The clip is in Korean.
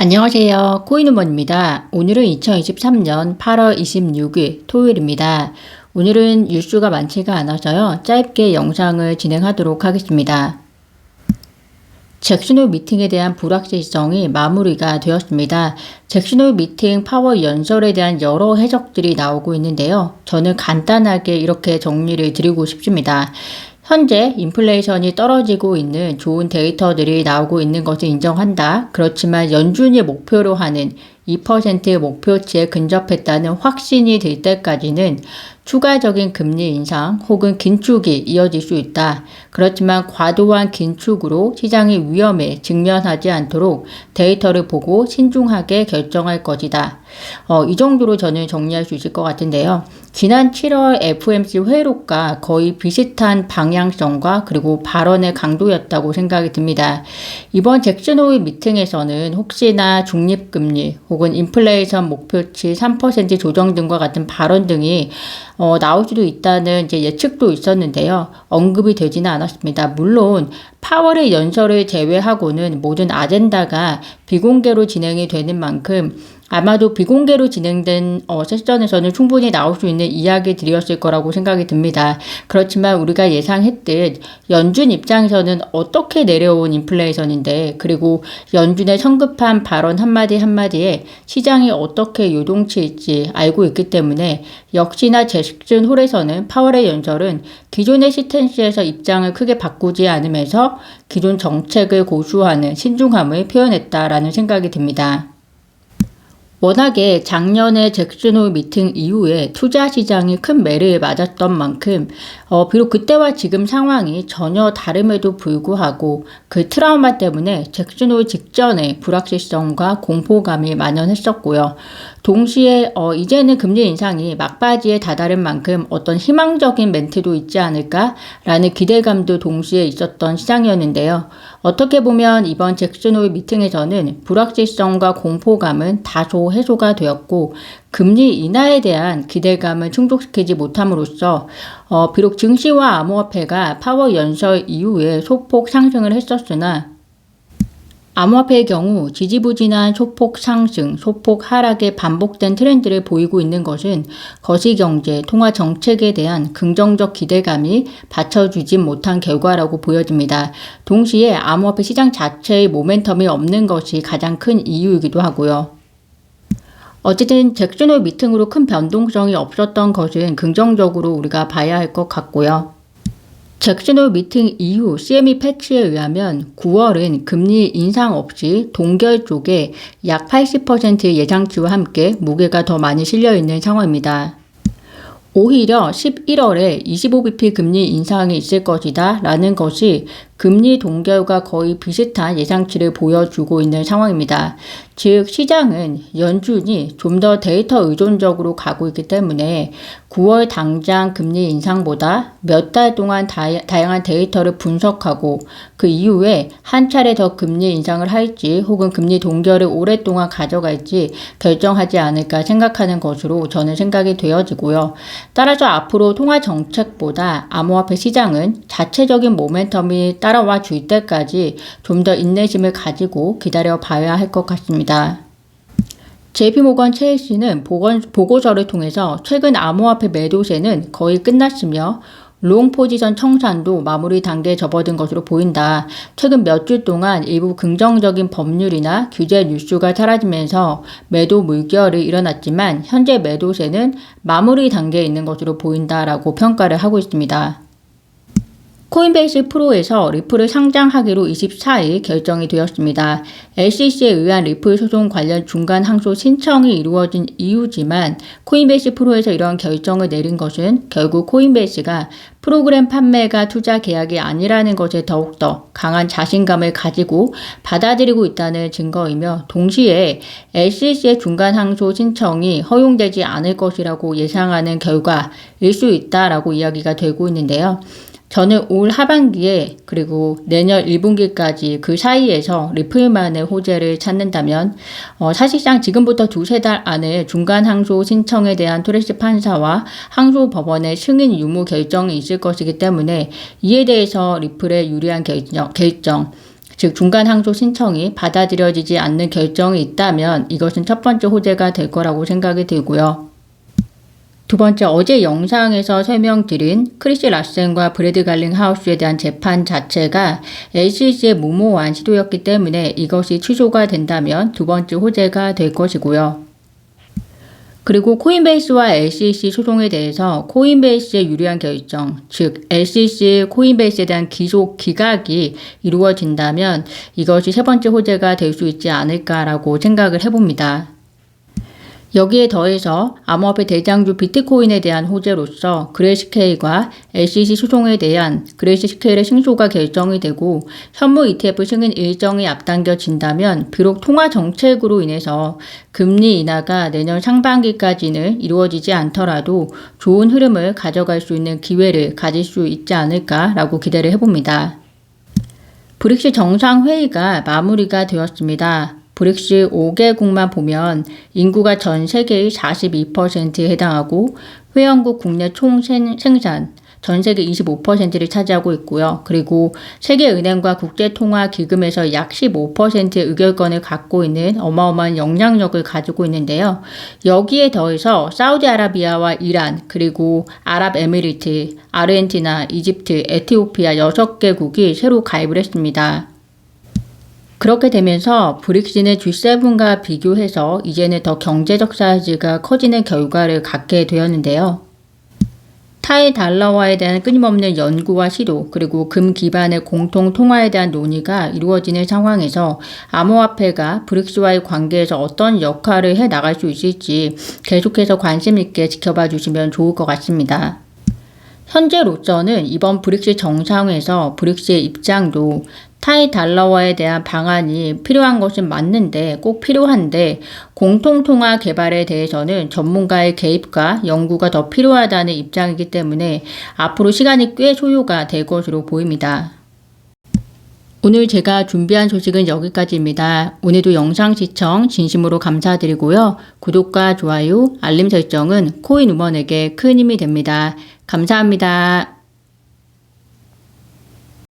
안녕하세요. 코인우먼입니다. 오늘은 2023년 8월 26일 토요일입니다. 오늘은 뉴스가 많지가 않아서요. 짧게 영상을 진행하도록 하겠습니다. 잭슨홀 미팅에 대한 불확실성이 마무리가 되었습니다. 잭슨홀 미팅 파월 연설에 대한 여러 해석들이 나오고 있는데요. 저는 간단하게 이렇게 정리를 드리고 싶습니다. 현재 인플레이션이 떨어지고 있는 좋은 데이터들이 나오고 있는 것을 인정한다. 그렇지만 연준이 목표로 하는 2% 목표치에 근접했다는 확신이 들 때까지는 추가적인 금리 인상 혹은 긴축이 이어질 수 있다. 그렇지만 과도한 긴축으로 시장이 위험에 직면하지 않도록 데이터를 보고 신중하게 결정할 것이다. 이 정도로 저는 정리할 수 있을 것 같은데요. 지난 7월 FOMC 회의록과 거의 비슷한 방향성과 그리고 발언의 강도였다고 생각이 듭니다. 이번 잭슨홀 미팅에서는 혹시나 중립금리 혹은 인플레이션 목표치 3% 조정 등과 같은 발언 등이 나올 수도 있다는 예측도 있었는데요. 언급이 되지는 않았습니다. 물론 파월의 연설을 제외하고는 모든 아젠다가 비공개로 진행이 되는 만큼 아마도 비공개로 진행된 세션에서는 충분히 나올 수 있는 이야기들이었을 거라고 생각이 듭니다. 그렇지만 우리가 예상했듯 연준 입장에서는 어떻게 내려온 인플레이션인데 그리고 연준의 성급한 발언 한마디 한마디에 시장이 어떻게 요동칠지 알고 있기 때문에 역시나 잭슨 홀에서는 파월의 연설은 기존의 시텐스에서 입장을 크게 바꾸지 않으면서 기존 정책을 고수하는 신중함을 표현했다라는 생각이 듭니다. 워낙에 작년에 잭슨홀 미팅 이후에 투자 시장이 큰 매를 맞았던 만큼 비록 그때와 지금 상황이 전혀 다름에도 불구하고 그 트라우마 때문에 잭슨홀 직전에 불확실성과 공포감이 만연했었고요. 동시에 이제는 금리 인상이 막바지에 다다른 만큼 어떤 희망적인 멘트도 있지 않을까라는 기대감도 동시에 있었던 시장이었는데요. 어떻게 보면 이번 잭슨홀 미팅에서는 불확실성과 공포감은 다소 해소가 되었고 금리 인하에 대한 기대감을 충족시키지 못함으로써 비록 증시와 암호화폐가 파월 연설 이후에 소폭 상승을 했었으나 암호화폐의 경우 지지부진한 소폭 상승, 소폭 하락의 반복된 트렌드를 보이고 있는 것은 거시경제, 통화정책에 대한 긍정적 기대감이 받쳐주지 못한 결과라고 보여집니다. 동시에 암호화폐 시장 자체의 모멘텀이 없는 것이 가장 큰 이유이기도 하고요. 어쨌든 잭슨홀 미팅으로 큰 변동성이 없었던 것은 긍정적으로 우리가 봐야 할 것 같고요. 잭슨홀 미팅 이후 CME 패치에 의하면 9월은 금리 인상 없이 동결 쪽에 약 80%의 예상치와 함께 무게가 더 많이 실려있는 상황입니다. 오히려 11월에 25bp 금리 인상이 있을 것이다 라는 것이 금리 동결과 거의 비슷한 예상치를 보여주고 있는 상황입니다. 즉 시장은 연준이 좀 더 데이터 의존적으로 가고 있기 때문에 9월 당장 금리 인상보다 몇 달 동안 다양한 데이터를 분석하고 그 이후에 한 차례 더 금리 인상을 할지 혹은 금리 동결을 오랫동안 가져갈지 결정하지 않을까 생각하는 것으로 저는 생각이 되어지고요. 따라서 앞으로 통화 정책보다 암호화폐 시장은 자체적인 모멘텀이 따라와 줄 때까지 좀 더 인내심을 가지고 기다려 봐야 할 것 같습니다. JP모건 체이스는 보고서를 통해서 최근 암호화폐 매도세는 거의 끝났으며 롱 포지션 청산도 마무리 단계에 접어든 것으로 보인다. 최근 몇 주 동안 일부 긍정적인 법률이나 규제 뉴스가 사라지면서 매도 물결이 일어났지만 현재 매도세는 마무리 단계에 있는 것으로 보인다라고 평가를 하고 있습니다. 코인베이스 프로에서 리플을 상장하기로 24일 결정이 되었습니다. SEC에 의한 리플 소송 관련 중간 항소 신청이 이루어진 이유지만 코인베이스 프로에서 이런 결정을 내린 것은 결국 코인베이스가 프로그램 판매가 투자 계약이 아니라는 것에 더욱더 강한 자신감을 가지고 받아들이고 있다는 증거이며 동시에 SEC의 중간 항소 신청이 허용되지 않을 것이라고 예상하는 결과일 수 있다라고 이야기가 되고 있는데요. 저는 올 하반기에 그리고 내년 1분기까지 그 사이에서 리플만의 호재를 찾는다면 사실상 지금부터 두세 달 안에 중간 항소 신청에 대한 토레스 판사와 항소 법원의 승인 유무 결정이 있을 것이기 때문에 이에 대해서 리플의 유리한 결정 즉 중간 항소 신청이 받아들여지지 않는 결정이 있다면 이것은 첫 번째 호재가 될 거라고 생각이 들고요. 두 번째, 어제 영상에서 설명드린 크리시 라센과 브래드 갈링하우스에 대한 재판 자체가 LCC의 무모한 시도였기 때문에 이것이 취소가 된다면 두 번째 호재가 될 것이고요. 그리고 코인베이스와 LCC 소송에 대해서 코인베이스의 유리한 결정, 즉 LCC 코인베이스에 대한 기소 기각이 이루어진다면 이것이 세 번째 호재가 될 수 있지 않을까라고 생각을 해봅니다. 여기에 더해서 암호화폐 대장주 비트코인에 대한 호재로서 그레이스케일과 LCC 소송에 대한 그레이스케일의 승소가 결정이 되고 현물 ETF 승인 일정이 앞당겨진다면 비록 통화 정책으로 인해서 금리 인하가 내년 상반기까지는 이루어지지 않더라도 좋은 흐름을 가져갈 수 있는 기회를 가질 수 있지 않을까라고 기대를 해봅니다. 브릭스 정상회의가 마무리가 되었습니다. 브릭스 5개국만 보면 인구가 전 세계의 42%에 해당하고 회원국 국내 총 생산 전 세계 25%를 차지하고 있고요. 그리고 세계은행과 국제통화기금에서 약 15%의 의결권을 갖고 있는 어마어마한 영향력을 가지고 있는데요. 여기에 더해서 사우디아라비아와 이란, 그리고 아랍에미리트, 아르헨티나, 이집트, 에티오피아 6개국이 새로 가입을 했습니다. 그렇게 되면서 브릭스는 G7과 비교해서 이제는 더 경제적 사이즈가 커지는 결과를 갖게 되었는데요. 타이 달러화에 대한 끊임없는 연구와 시도, 그리고 금 기반의 공통 통화에 대한 논의가 이루어지는 상황에서 암호화폐가 브릭스와의 관계에서 어떤 역할을 해 나갈 수 있을지 계속해서 관심 있게 지켜봐 주시면 좋을 것 같습니다. 현재로서는 이번 브릭스 정상회에서 브릭스의 입장도 타이 달러화에 대한 방안이 필요한 것은 맞는데 꼭 필요한데 공통통화 개발에 대해서는 전문가의 개입과 연구가 더 필요하다는 입장이기 때문에 앞으로 시간이 꽤 소요가 될 것으로 보입니다. 오늘 제가 준비한 소식은 여기까지입니다. 오늘도 영상 시청 진심으로 감사드리고요. 구독과 좋아요, 알림 설정은 코인우먼에게 큰 힘이 됩니다. 감사합니다.